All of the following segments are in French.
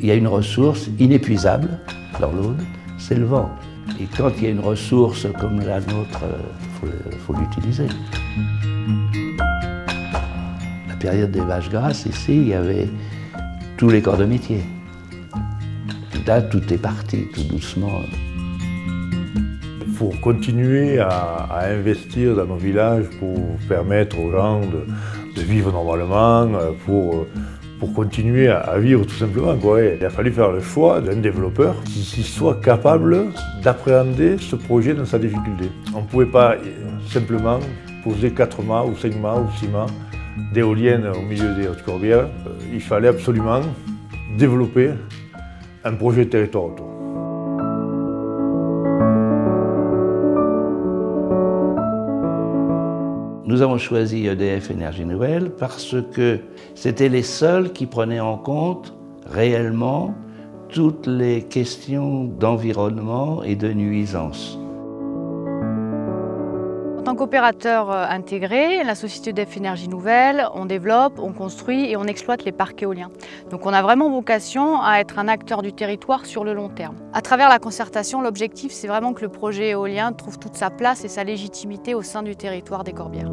Il y a une ressource inépuisable dans l'Aude, c'est le vent. Et quand il y a une ressource comme la nôtre, faut l'utiliser. La période des vaches grasses, ici, il y avait tous les corps de métier. Là, tout est parti, tout doucement. Il faut continuer à investir dans nos villages pour permettre aux gens de vivre normalement, pour continuer à vivre tout simplement, quoi. Il a fallu faire le choix d'un développeur qui soit capable d'appréhender ce projet dans sa difficulté. On ne pouvait pas simplement poser 4 mâts ou 5 mâts ou 6 mâts d'éoliennes au milieu des Hautes-Corbières. Il fallait absolument développer un projet de territoire autour. Nous avons choisi EDF Énergie Nouvelle parce que c'était les seuls qui prenaient en compte réellement toutes les questions d'environnement et de nuisance. En tant qu'opérateur intégré, la société EDF Énergie Nouvelle, on développe, on construit et on exploite les parcs éoliens. Donc on a vraiment vocation à être un acteur du territoire sur le long terme. À travers la concertation, l'objectif c'est vraiment que le projet éolien trouve toute sa place et sa légitimité au sein du territoire des Corbières.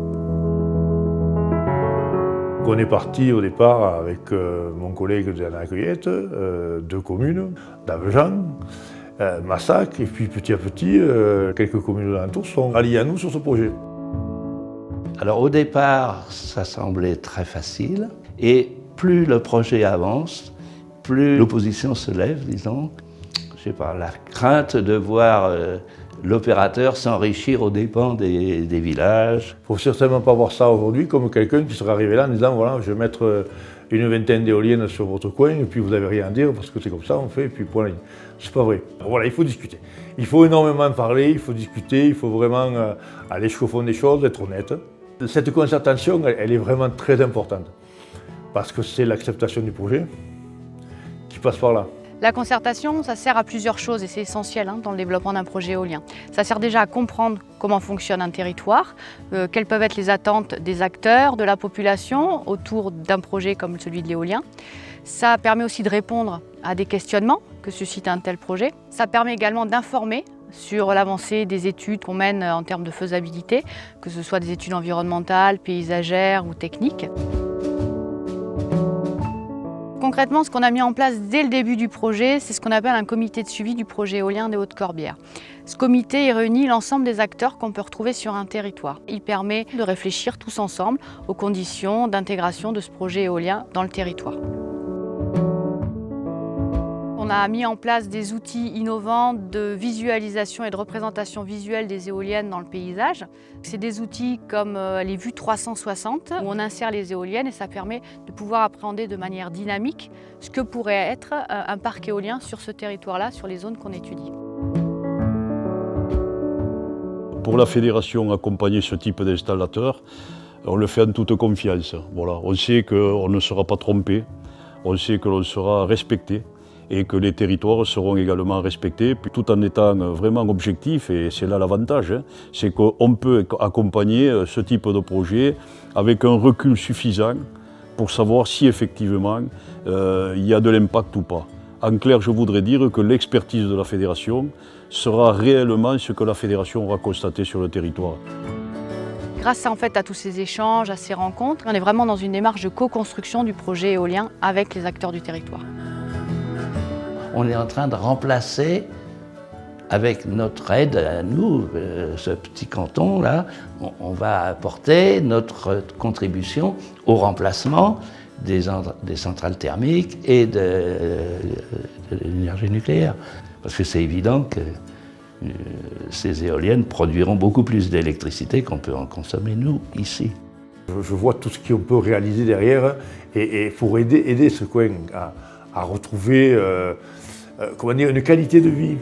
On est parti au départ avec mon collègue de la Cueillette, 2 communes, d'Avejan, Massac, et puis petit à petit, quelques communes alentours sont alliées à nous sur ce projet. Alors au départ, ça semblait très facile, et plus le projet avance, plus l'opposition se lève, disons. Je sais pas, la crainte de voir l'opérateur s'enrichir aux dépens des villages. Il ne faut certainement pas voir ça aujourd'hui comme quelqu'un qui serait arrivé là en disant voilà, je vais mettre une vingtaine d'éoliennes sur votre coin et puis vous n'avez rien à dire parce que c'est comme ça on fait et puis point. C'est pas vrai. Voilà, il faut discuter. Il faut énormément parler, il faut discuter, il faut vraiment aller jusqu'au fond des choses, être honnête. Cette concertation, elle est vraiment très importante parce que c'est l'acceptation du projet qui passe par là. La concertation, ça sert à plusieurs choses et c'est essentiel dans le développement d'un projet éolien. Ça sert déjà à comprendre comment fonctionne un territoire, quelles peuvent être les attentes des acteurs, de la population autour d'un projet comme celui de l'éolien. Ça permet aussi de répondre à des questionnements que suscite un tel projet. Ça permet également d'informer sur l'avancée des études qu'on mène en termes de faisabilité, que ce soit des études environnementales, paysagères ou techniques. Concrètement, ce qu'on a mis en place dès le début du projet, c'est ce qu'on appelle un comité de suivi du projet éolien des Hautes-Corbières. Ce comité réunit l'ensemble des acteurs qu'on peut retrouver sur un territoire. Il permet de réfléchir tous ensemble aux conditions d'intégration de ce projet éolien dans le territoire. On a mis en place des outils innovants de visualisation et de représentation visuelle des éoliennes dans le paysage. C'est des outils comme les vues 360 où on insère les éoliennes et ça permet de pouvoir appréhender de manière dynamique ce que pourrait être un parc éolien sur ce territoire-là, sur les zones qu'on étudie. Pour la fédération, accompagner ce type d'installateur, on le fait en toute confiance. Voilà. On sait qu'on ne sera pas trompé, on sait que l'on sera respecté et que les territoires seront également respectés, tout en étant vraiment objectif, et c'est là l'avantage, c'est qu'on peut accompagner ce type de projet avec un recul suffisant pour savoir si effectivement il y a de l'impact ou pas. En clair, je voudrais dire que l'expertise de la fédération sera réellement ce que la fédération aura constaté sur le territoire. Grâce à tous ces échanges, à ces rencontres, on est vraiment dans une démarche de co-construction du projet éolien avec les acteurs du territoire. On est en train de remplacer, avec notre aide à nous, ce petit canton-là, on va apporter notre contribution au remplacement des centrales thermiques et de l'énergie nucléaire. Parce que c'est évident que ces éoliennes produiront beaucoup plus d'électricité qu'on peut en consommer, nous, ici. Je vois tout ce qu'on peut réaliser derrière et pour aider ce coin à retrouver comment dire, une qualité de vie.